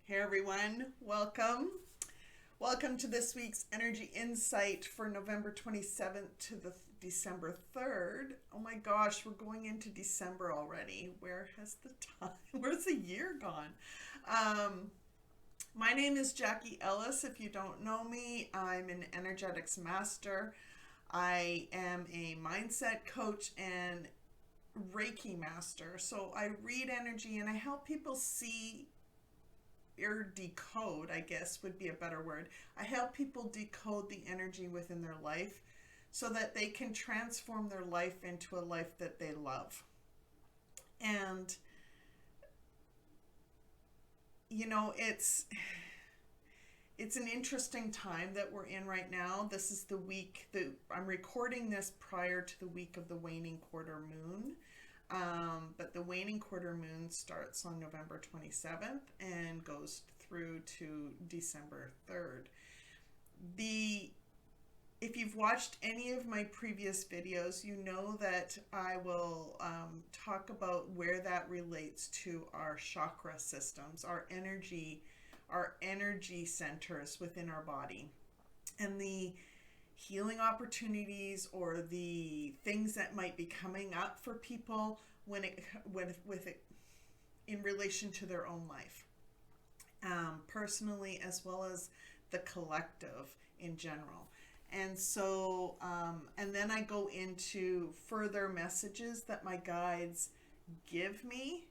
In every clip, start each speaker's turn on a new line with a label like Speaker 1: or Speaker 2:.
Speaker 1: Hey everyone, welcome. Welcome to this week's Energy Insight for November 27th to the December 3rd. Oh my gosh, we're going into December already. Where has the time, where's the year gone? Um, my name is Jackie Ellis. If you don't know me, I'm an energetics master. I am a mindset coach and Reiki master. So I read energy and I help people see or decode, I guess would be a better word. I help people decode the energy within their life so that they can transform their life into a life that they love. And it's an interesting time that we're in right now. This is the week that I'm recording this prior to the week of the waning quarter moon. But the waning quarter moon starts on November 27th and goes through to December 3rd. If you've watched any of my previous videos, you know that I will talk about where that relates to our chakra systems, our energy centers within our body, and the healing opportunities or the things that might be coming up for people when it with it in relation to their own life, personally as well as the collective in general. And so and then I go into further messages that my guides give me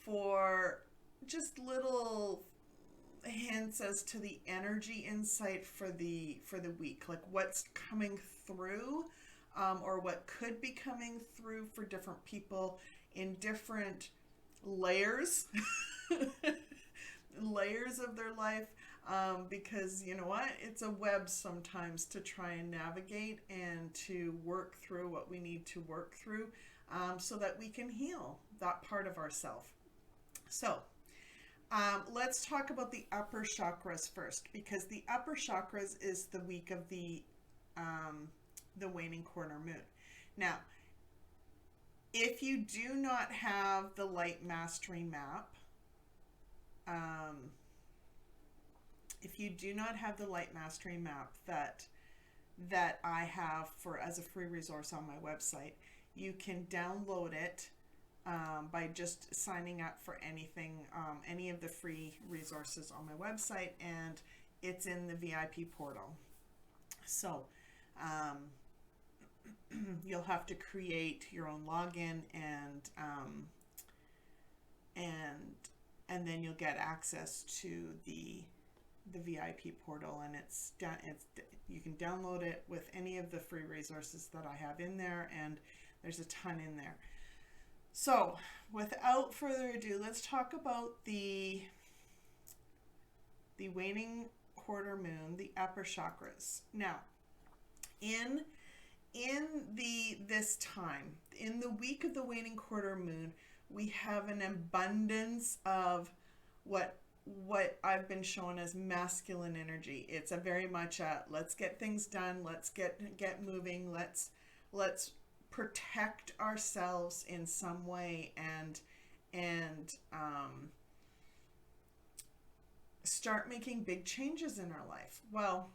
Speaker 1: for just little hints as to the energy insight for the week, like what's coming through, or what could be coming through for different people in different layers layers of their life, because you know what, it's a web sometimes to try and navigate and to work through what we need to work through, so that we can heal that part of ourselves. So let's talk about the upper chakras first, because the upper chakras is the week of the waning quarter moon. Now, if you do not have the light mastery map, that I have for as a free resource on my website, you can download it by just signing up for any of the free resources on my website, and it's in the VIP portal. So you'll have to create your own login, and then you'll get access to the VIP portal, and you can download it with any of the free resources that I have in there, and there's a ton in there. So, without further ado, let's talk about the waning quarter moon, the upper chakras. Now, in this time, in the week of the waning quarter moon, we have an abundance of what I've been shown as masculine energy. It's a very much a let's get things done, let's get moving, let's protect ourselves in some way, and start making big changes in our life. Well,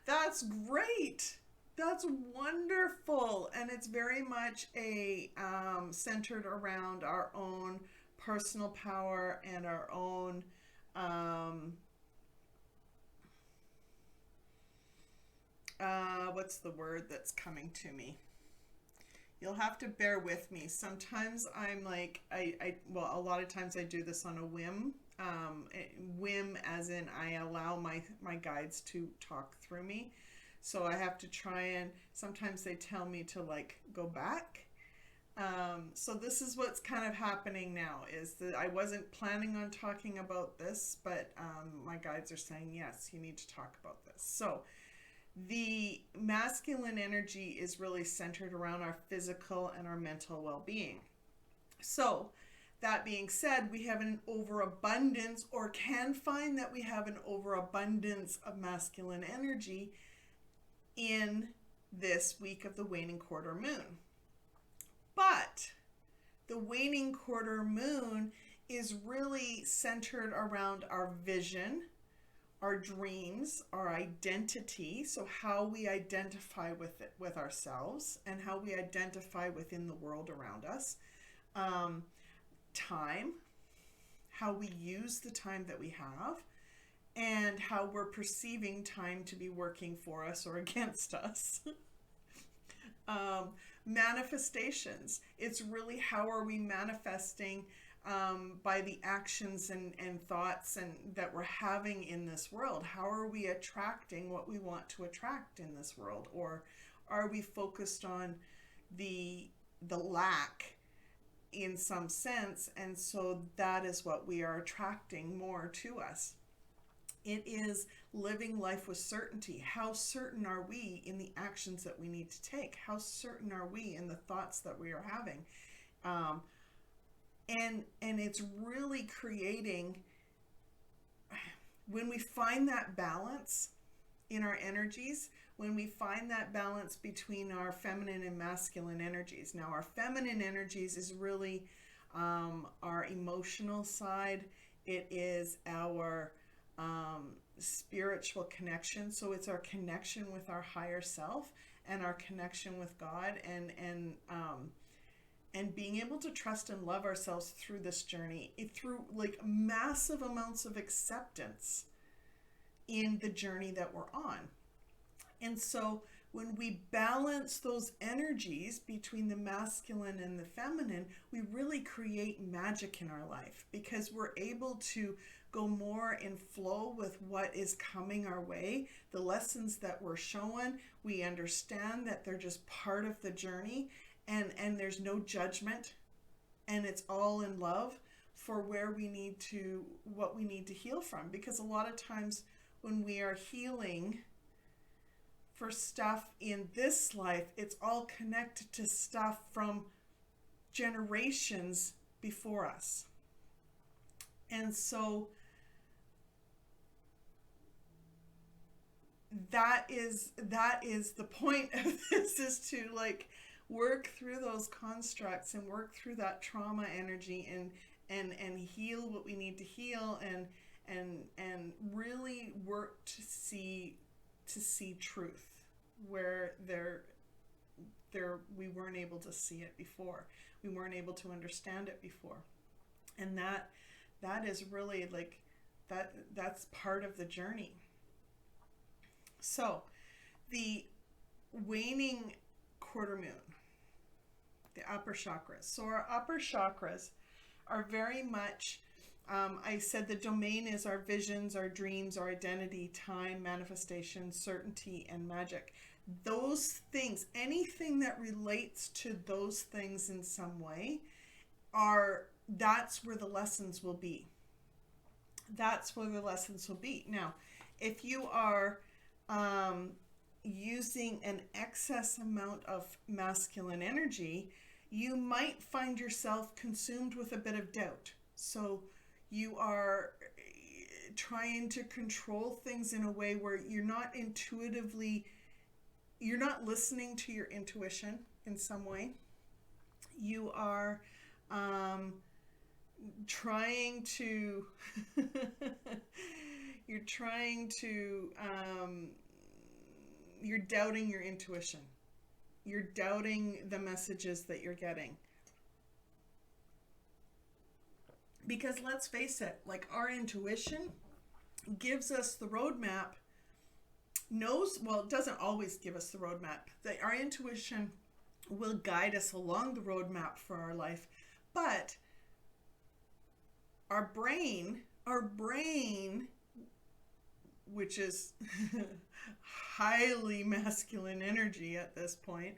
Speaker 1: that's great. That's wonderful. And it's very much a centered around our own personal power and our own what's the word that's coming to me? You'll have to bear with me. Sometimes I'm like, well, a lot of times I do this on a whim. Whim as in I allow my guides to talk through me. So I have to try, and sometimes they tell me to like go back. So this is what's kind of happening now, is that I wasn't planning on talking about this, but my guides are saying, yes, you need to talk about this. So the masculine energy is really centered around our physical and our mental well-being. So that being said, we have an overabundance, or can find that we have an overabundance of masculine energy in this week of the waning quarter moon. But The waning quarter moon is really centered around our vision, our dreams, our identity, so how we identify with it, with ourselves, and how we identify within the world around us. Time, how we use the time that we have, and how we're perceiving time to be working for us or against us. Manifestations, it's really how are we manifesting by the actions and thoughts and that we're having in this world. How are we attracting what we want to attract in this world? Or are we focused on the lack in some sense, and so that is what we are attracting more to us? It is living life with certainty. How certain are we in the actions that we need to take? How certain are we in the thoughts that we are having? And it's really creating, when we find that balance in our energies, when we find that balance between our feminine and masculine energies. Now, our feminine energies is really our emotional side. It is our spiritual connection. So it's our connection with our higher self and our connection with God, and being able to trust and love ourselves through this journey, through like massive amounts of acceptance in the journey that we're on. And so when we balance those energies between the masculine and the feminine, we really create magic in our life, because we're able to go more in flow with what is coming our way. The lessons that we're shown, we understand that they're just part of the journey, and there's no judgment, and it's all in love for where we need to, what we need to heal from. Because a lot of times when we are healing for stuff in this life, it's all connected to stuff from generations before us. And so that is the point of this, is to like work through those constructs and work through that trauma energy and heal what we need to heal, and really work to see truth where we weren't able to see it before. We weren't able to understand it before. And that is really like that's part of the journey. So the waning quarter moon, the upper chakras. So our upper chakras are very much, I said the domain is our visions, our dreams, our identity, time, manifestation, certainty, and magic. Those things, anything that relates to those things in some way, that's where the lessons will be. That's where the lessons will be. Now, if you are using an excess amount of masculine energy, you might find yourself consumed with a bit of doubt. So you are trying to control things in a way where you're not listening to your intuition in some way. You are trying to you're doubting your intuition. You're doubting the messages that you're getting. Because let's face it, like our intuition gives us the roadmap, it doesn't always give us the roadmap. Our intuition will guide us along the roadmap for our life, but our brain, which is highly masculine energy at this point,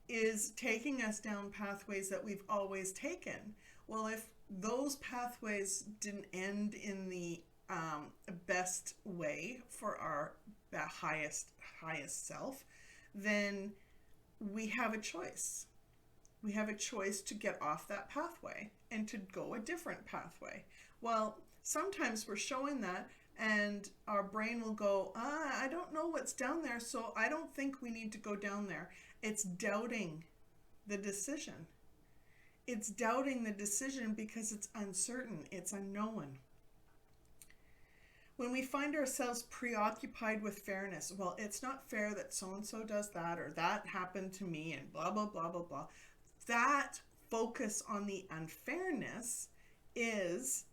Speaker 1: is taking us down pathways that we've always taken. Well, if those pathways didn't end in the best way for our highest self, then we have a choice. We have a choice to get off that pathway and to go a different pathway. Well, sometimes we're showing that, and our brain will go, I don't know what's down there, so I don't think we need to go down there. It's doubting the decision. It's doubting the decision because it's uncertain, it's unknown. When we find ourselves preoccupied with fairness, well, it's not fair that so and so does that, or that happened to me, and blah, blah, blah, blah, blah. That focus on the unfairness is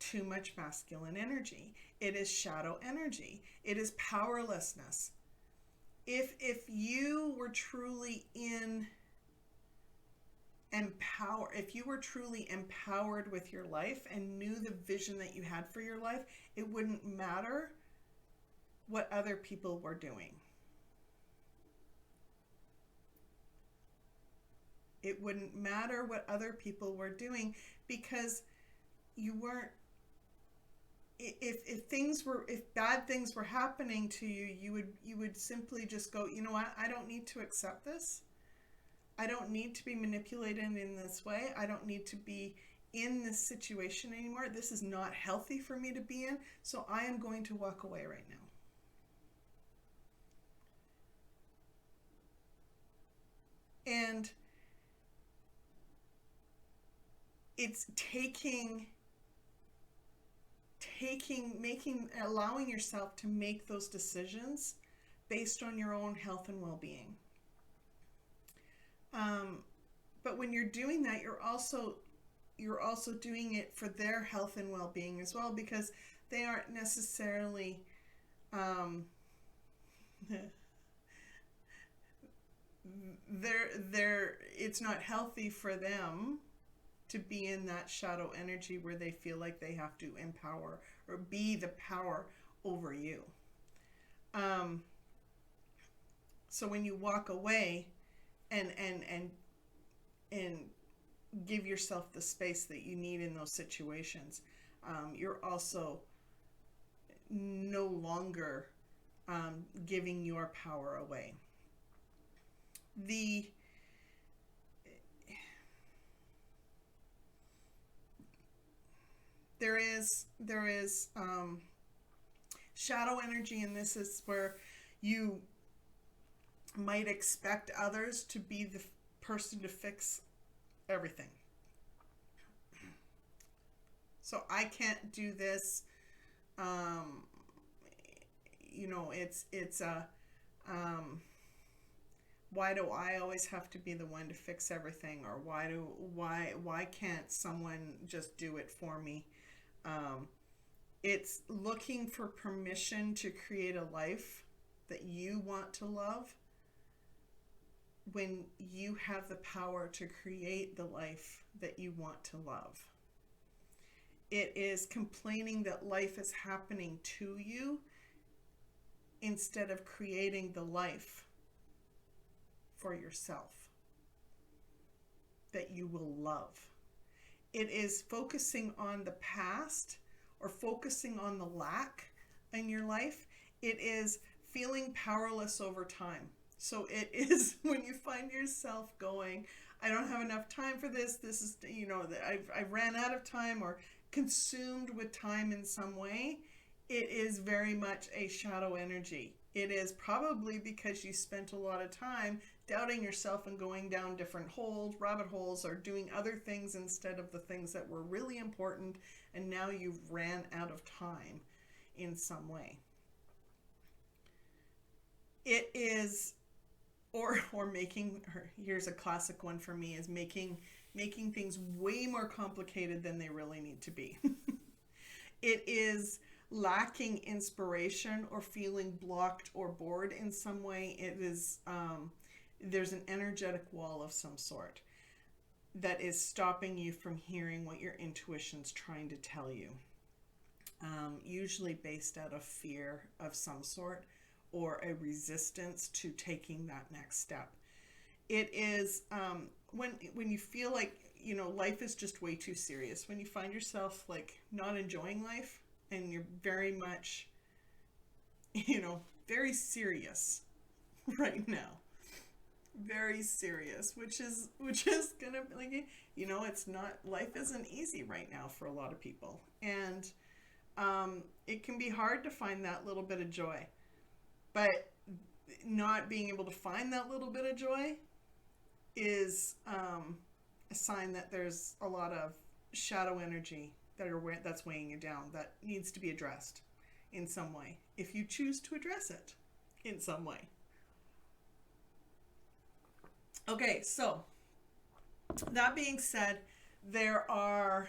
Speaker 1: too much masculine energy. It is shadow energy. It is powerlessness. If you were truly if you were truly empowered with your life and knew the vision that you had for your life, it wouldn't matter what other people were doing. It wouldn't matter what other people were doing, because you weren't, if bad things were happening to you, you would simply just go, you know what, I don't need to accept this. I don't need to be manipulated in this way. I don't need to be in this situation anymore. This is not healthy for me to be in, so I am going to walk away right now. And it's allowing yourself to make those decisions based on your own health and well-being. But when you're doing that, you're also doing it for their health and well-being as well, because they aren't necessarily it's not healthy for them to be in that shadow energy where they feel like they have to empower or be the power over you. So when you walk away and give yourself the space that you need in those situations, you're also no longer giving your power away. There is shadow energy, and this is where you might expect others to be the person to fix everything. So I can't do this. It's a why do I always have to be the one to fix everything, or why can't someone just do it for me? It's looking for permission to create a life that you want to love, when you have the power to create the life that you want to love. It is complaining that life is happening to you instead of creating the life for yourself that you will love. It is focusing on the past or focusing on the lack in your life. It is feeling powerless over time. So it is when you find yourself going, I don't have enough time for this. This is, I've ran out of time, or consumed with time in some way. It is very much a shadow energy. It is probably because you spent a lot of time doubting yourself and going down different rabbit holes, or doing other things instead of the things that were really important, and now you've ran out of time in some way. It is, or here's a classic one for me, is making things way more complicated than they really need to be. It is lacking inspiration or feeling blocked or bored in some way. It is there's an energetic wall of some sort that is stopping you from hearing what your intuition's trying to tell you, usually based out of fear of some sort, or a resistance to taking that next step. It is when you feel like life is just way too serious, when you find yourself like not enjoying life, and you're very much very serious right now, very serious, which is gonna, like, it's not, life isn't easy right now for a lot of people, and it can be hard to find that little bit of joy. But not being able to find that little bit of joy is a sign that there's a lot of shadow energy that's weighing you down that needs to be addressed in some way, if you choose to address it in some way. Okay, so that being said, I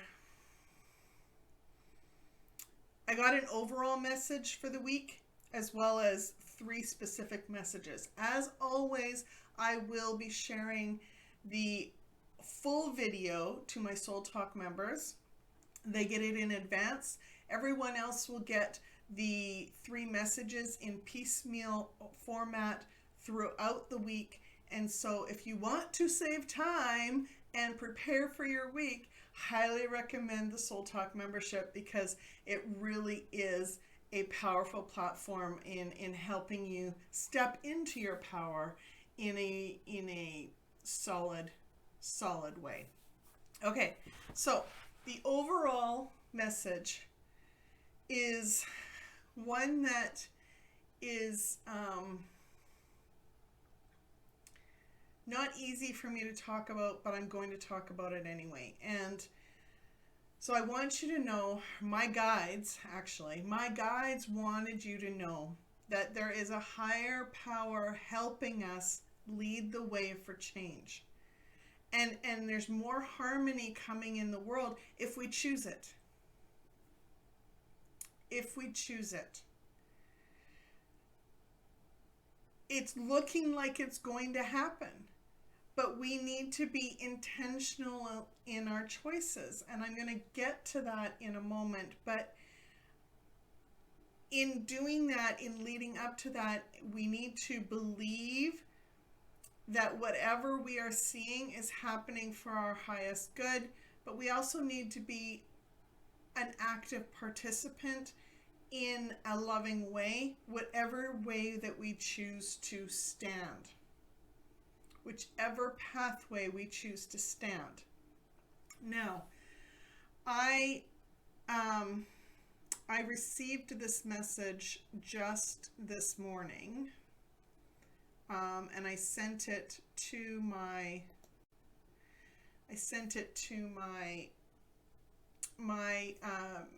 Speaker 1: got an overall message for the week as well as 3 specific messages. As always, I will be sharing the full video to my Soul Talk members. They get it in advance. Everyone else will get the 3 messages in piecemeal format throughout the week. And so if you want to save time and prepare for your week, highly recommend the Soul Talk membership, because it really is a powerful platform in helping you step into your power in a solid way. Okay, so the overall message is one that is not easy for me to talk about, but I'm going to talk about it anyway. And so I want you to know, my guides wanted you to know that there is a higher power helping us lead the way for change. And there's more harmony coming in the world if we choose it. If we choose it. It's looking like it's going to happen. But we need to be intentional in our choices. And I'm going to get to that in a moment. But in doing that, in leading up to that, we need to believe that whatever we are seeing is happening for our highest good. But we also need to be an active participant in a loving way, whatever way that we choose to stand. Whichever pathway we choose to stand. Now, I received this message just this morning, and I sent it to my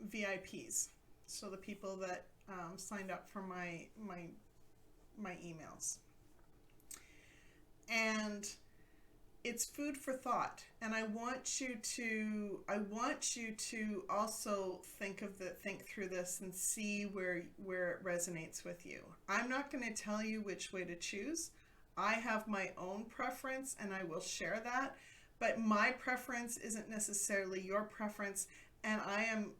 Speaker 1: VIPs, so the people that signed up for my emails. And it's food for thought, and I want you to also think through this and see where it resonates with you. I'm not going to tell you which way to choose. I have my own preference, and I will share that, but my preference isn't necessarily your preference, and I am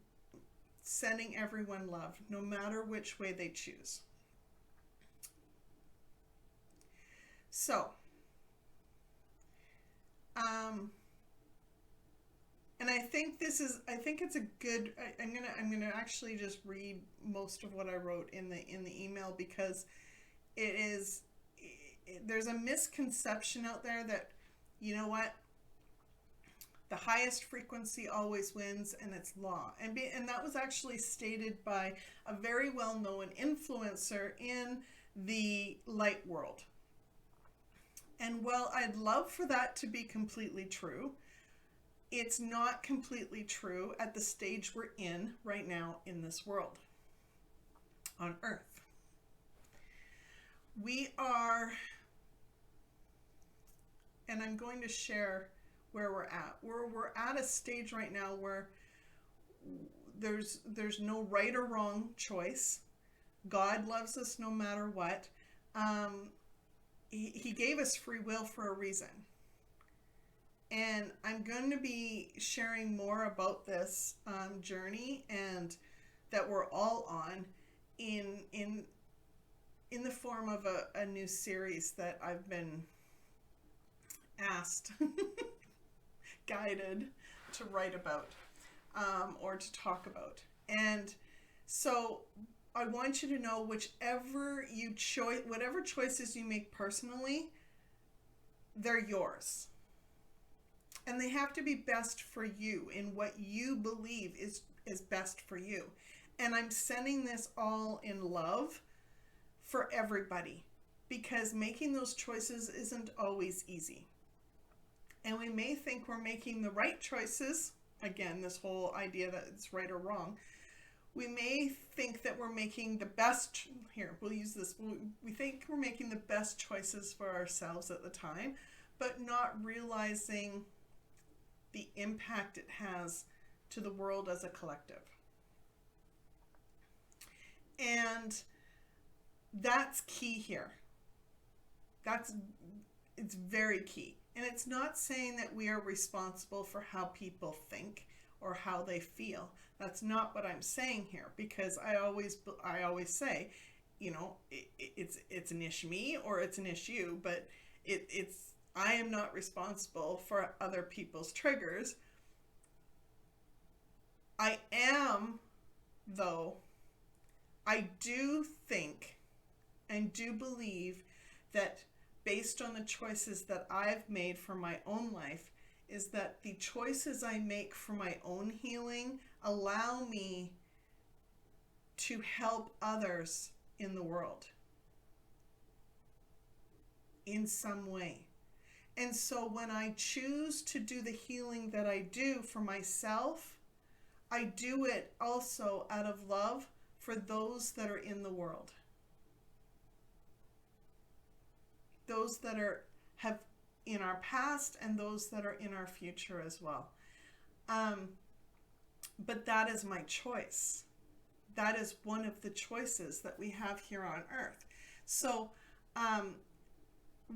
Speaker 1: sending everyone love, no matter which way they choose. So, and I think it's a good, I'm gonna actually just read most of what I wrote in the email, because there's a misconception out there that, you know what, the highest frequency always wins, and it's law. And that was actually stated by a very well-known influencer in the light world. And while I'd love for that to be completely true, it's not completely true at the stage we're in right now in this world, on Earth. We are, and I'm going to share where we're at. We're at a stage right now where there's no right or wrong choice. God loves us no matter what. He gave us free will for a reason. And I'm going to be sharing more about this journey and that we're all on in the form of a new series that I've been asked, guided to write about or to talk about. And so I want you to know, whatever choices you make personally, they're yours. And they have to be best for you in what you believe is best for you. And I'm sending this all in love for everybody, because making those choices isn't always easy. And we may think we're making the right choices. Again, this whole idea that it's right or wrong. We may think that we're making the best, here, we'll use this, we think we're making the best choices for ourselves at the time, but not realizing the impact it has to the world as a collective. And that's key here. It's very key. And it's not saying that we are responsible for how people think or how they feel. That's not what I'm saying here, because I always say, you know, it's an issue me or it's an issue, but I am not responsible for other people's triggers. I am, though, I do think and do believe that based on the choices that I've made for my own life, is that the choices I make for my own healing allow me to help others in the world in some way. And so when I choose to do the healing that I do for myself, I do it also out of love for those that are in the world. Those that have in our past and those that are in our future as well. But that is my choice. That is one of the choices that we have here on earth. So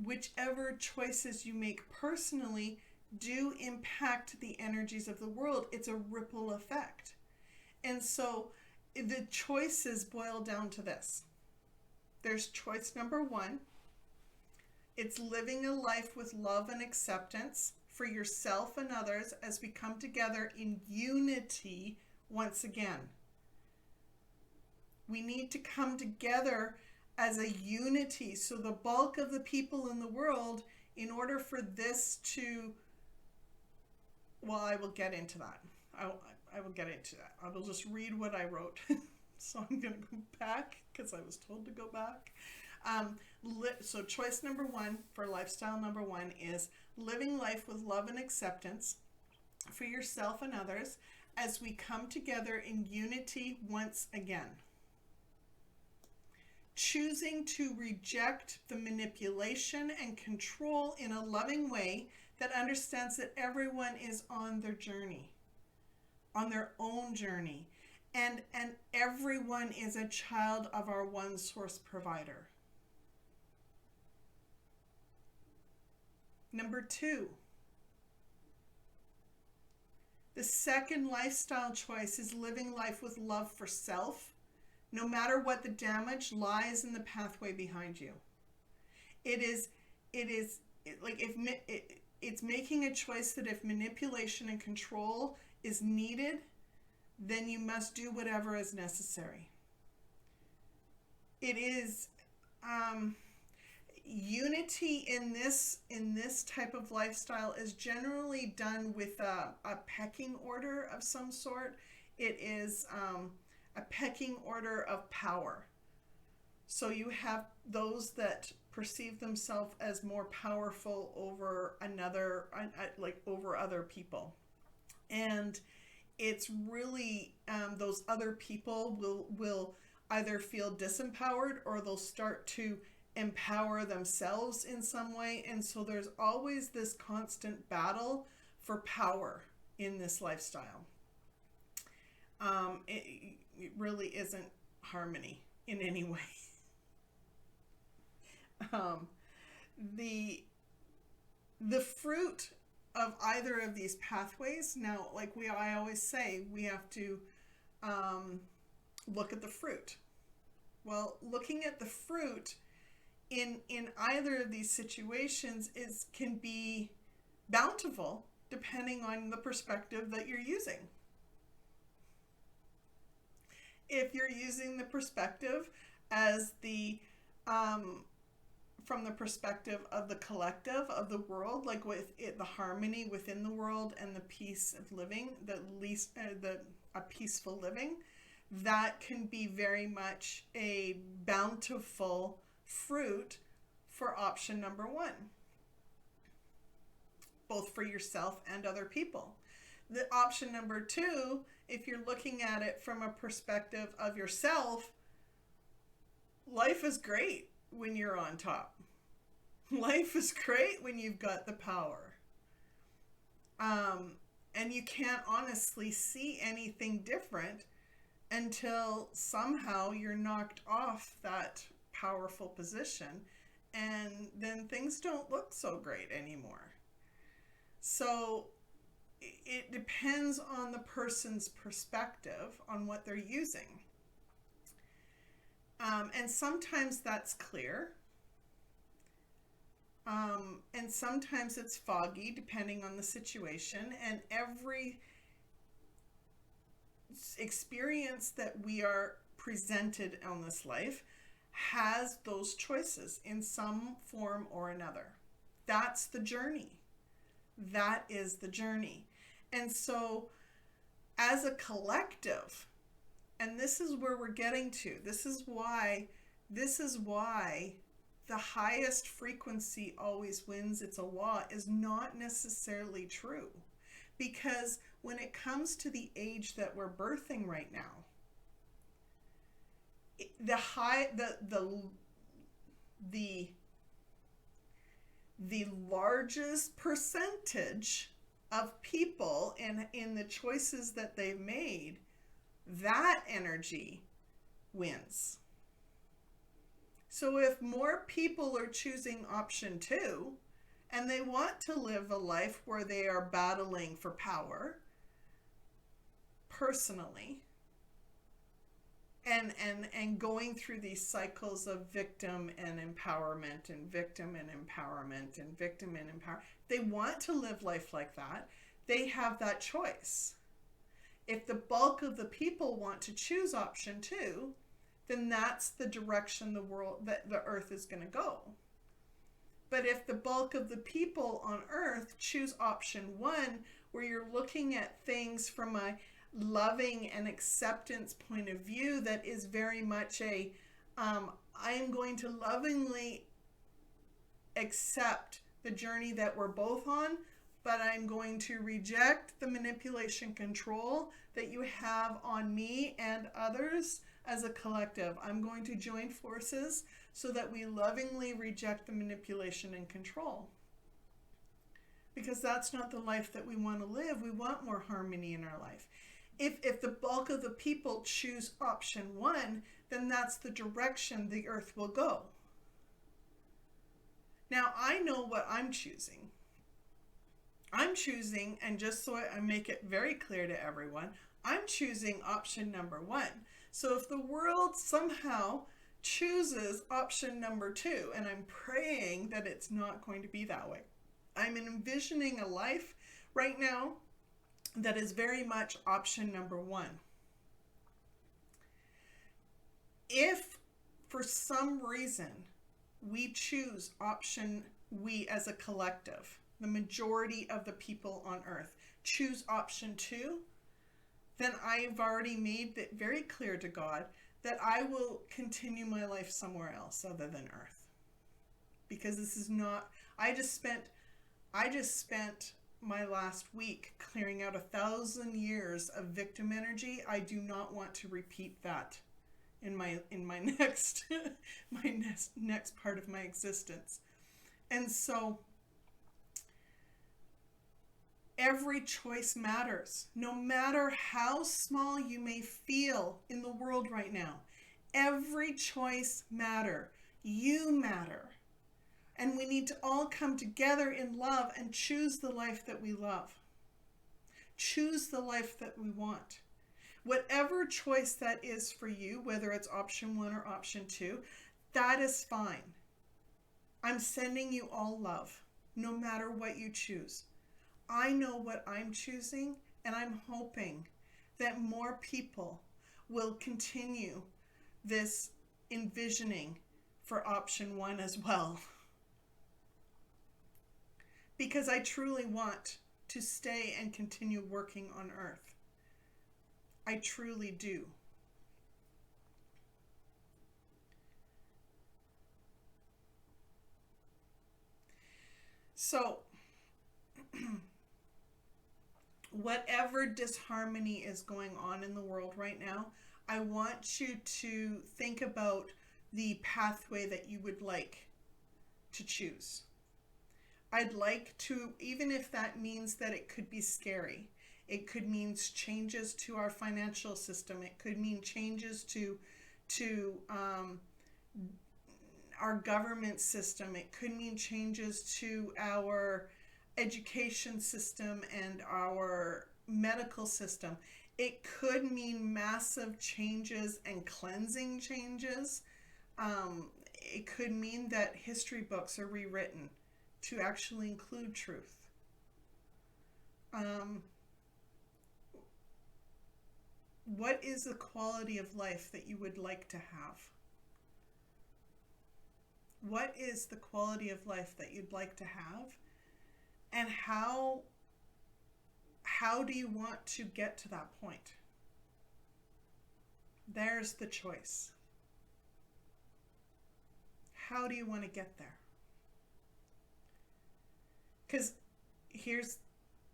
Speaker 1: whichever choices you make personally do impact the energies of the world. It's a ripple effect. And so the choices boil down to this. There's choice number one. It's living a life with love and acceptance for yourself and others as we come together in unity once again. We need to come together as a unity. So the bulk of the people in the world, in order for this to, well, I will get into that. I will get into that. I will just read what I wrote. So I'm going to go back because I was told to go back. So choice number one for lifestyle number one is living life with love and acceptance for yourself and others as we come together in unity once again. Choosing to reject the manipulation and control in a loving way that understands that everyone is on their journey, on their own journey, and everyone is a child of our one source provider. Number two, the second lifestyle choice is living life with love for self, no matter what the damage lies in the pathway behind you. It's making a choice that if manipulation and control is needed, then you must do whatever is necessary. It is unity in this type of lifestyle is generally done with a pecking order of some sort. It is a pecking order of power. So you have those that perceive themselves as more powerful over another, like over other people. And it's really, those other people will either feel disempowered or they'll start to empower themselves in some way. And so there's always this constant battle for power in this lifestyle. It really isn't harmony in any way. The fruit of either of these pathways, now, like I always say, we have to look at the fruit. Well, looking at the fruit in either of these situations can be bountiful depending on the perspective that you're using. If you're using the perspective as from the perspective of the collective, of the world, like with it, the harmony within the world and the peace of living, a peaceful living, that can be very much a bountiful fruit for option number one. both for yourself and other people. The option number two, if you're looking at it from a perspective of yourself, life is great when you're on top. Life is great when you've got the power. And you can't honestly see anything different until somehow you're knocked off that powerful position, and then things don't look so great anymore. So it depends on the person's perspective on what they're using. And sometimes that's clear. And sometimes it's foggy depending on the situation, and every experience that we are presented on this life has those choices in some form or another. That's the journey. That is the journey. And so as a collective, and this is where we're getting to, this is why the highest frequency always wins, it's a law, is not necessarily true. Because when it comes to the age that we're birthing right now, the largest percentage of people in the choices that they've made, that energy wins. So if more people are choosing option two, and they want to live a life where they are battling for power personally, and going through these cycles of victim and empowerment and victim and empowerment and victim and empower, they want to live life like that, they have that choice. If the bulk of the people want to choose option two, then that's the direction the earth is going to go. But if the bulk of the people on earth choose option one, where you're looking at things from a loving and acceptance point of view, that is very much I am going to lovingly accept the journey that we're both on, but I'm going to reject the manipulation control that you have on me and others as a collective. I'm going to join forces so that we lovingly reject the manipulation and control. Because that's not the life that we want to live. We want more harmony in our life. If the bulk of the people choose option one, then that's the direction the earth will go. Now, I know what I'm choosing. I'm choosing, and just so I make it very clear to everyone, I'm choosing option number one. So if the world somehow chooses option number two, and I'm praying that it's not going to be that way, I'm envisioning a life right now that is very much option number one. If for some reason we choose we as a collective, the majority of the people on earth choose option two, then I've already made it very clear to God that I will continue my life somewhere else other than earth. Because this is not, I just spent my last week clearing out 1,000 years of victim energy. I do not want to repeat that in my next next part of my existence. And so every choice matters, no matter how small you may feel in the world right now. Every choice matters. You matter. And we need to all come together in love and choose the life that we love. Choose the life that we want. Whatever choice that is for you, whether it's option one or option two, that is fine. I'm sending you all love, no matter what you choose. I know what I'm choosing, and I'm hoping that more people will continue this envisioning for option one as well. Because I truly want to stay and continue working on earth. I truly do. So, whatever disharmony is going on in the world right now, I want you to think about the pathway that you would like to choose. I'd like to, even if that means that it could be scary, it could mean changes to our financial system, it could mean changes to our government system, it could mean changes to our education system and our medical system. It could mean massive changes and cleansing changes. It could mean that history books are rewritten to actually include truth. What is the quality of life that you would like to have? What is the quality of life that you'd like to have? And how do you want to get to that point? There's the choice. How do you want to get there? Because here's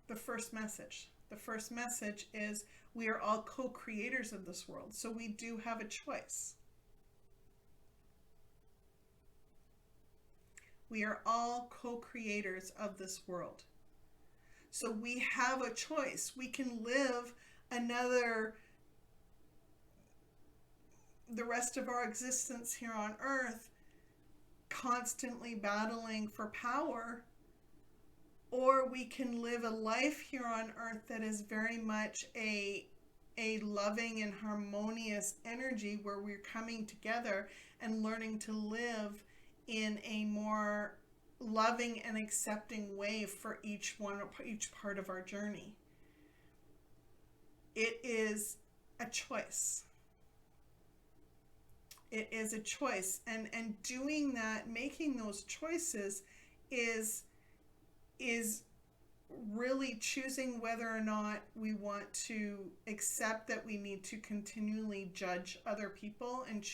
Speaker 1: the first message. The first message is we are all co-creators of this world, so we do have a choice. We are all co-creators of this world. So we have a choice. We can live the rest of our existence here on earth constantly battling for power, or we can live a life here on earth that is very much a loving and harmonious energy where we're coming together and learning to live in a more loving and accepting way for each part of our journey. It is a choice. It is a choice, and doing that, making those choices is really choosing whether or not we want to accept that we need to continually judge other people and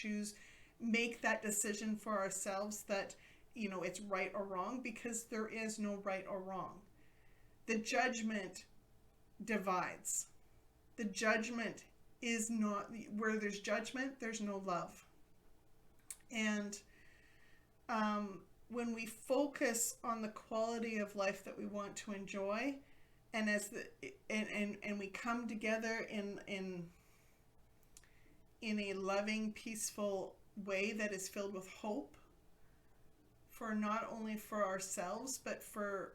Speaker 1: make that decision for ourselves that, it's right or wrong, because there is no right or wrong. The judgment divides. The judgment is not, where there's judgment, there's no love. And when we focus on the quality of life that we want to enjoy, and and we come together in a loving, peaceful way that is filled with hope for not only for ourselves but for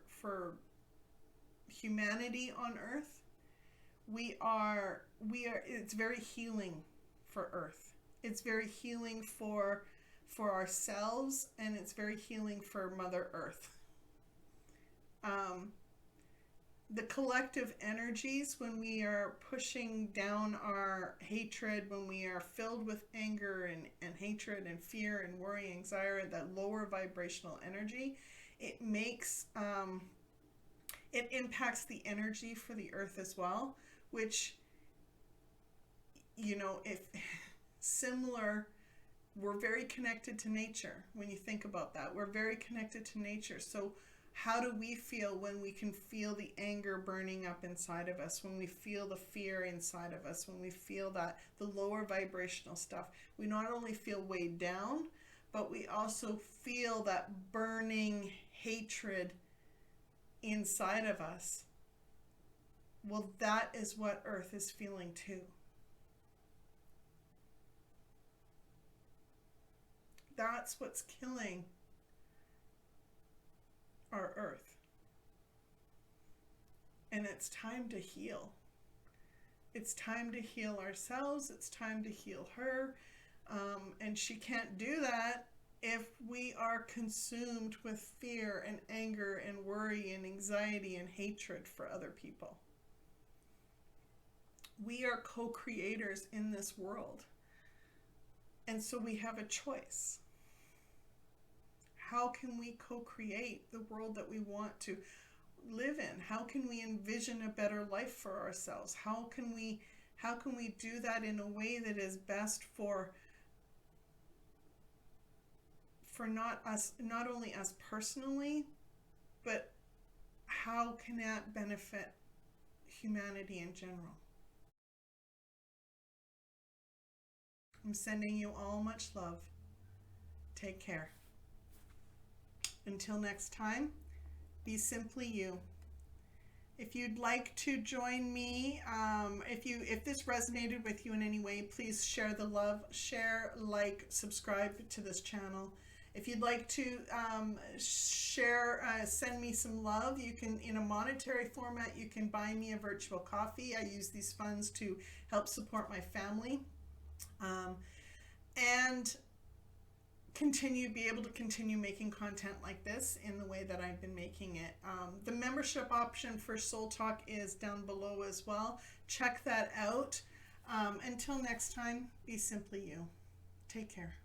Speaker 1: humanity on earth, we are it's very healing for earth. It's very healing for ourselves, and it's very healing for Mother Earth. The collective energies, when we are pushing down our hatred, when we are filled with anger and hatred and fear and worry, anxiety, that lower vibrational energy, it makes it impacts the energy for the earth as well, which, if similar, we're very connected to nature. When you think about that, we're very connected to nature. So how do we feel when we can feel the anger burning up inside of us, when we feel the fear inside of us, when we feel that the lower vibrational stuff? We not only feel weighed down, but we also feel that burning hatred inside of us. Well, that is what Earth is feeling too. That's what's killing our Earth. And it's time to heal. It's time to heal ourselves. It's time to heal her. And she can't do that if we are consumed with fear and anger and worry and anxiety and hatred for other people. We are co-creators in this world. And so we have a choice. How can we co-create the world that we want to live in? How can we envision a better life for ourselves? How can we do that in a way that is best for not only us personally, but how can that benefit humanity in general. I'm sending you all much love. Take care. Until next time, be simply you. If you'd like to join me, if this resonated with you in any way, please share the love, share, like, subscribe to this channel. If you'd like to send me some love, you can, in a monetary format, you can buy me a virtual coffee. I use these funds to help support my family. And be able to continue making content like this in the way that I've been making it. The membership option for Soul Talk is down below as well. Check that out. Until next time, be simply you. Take care.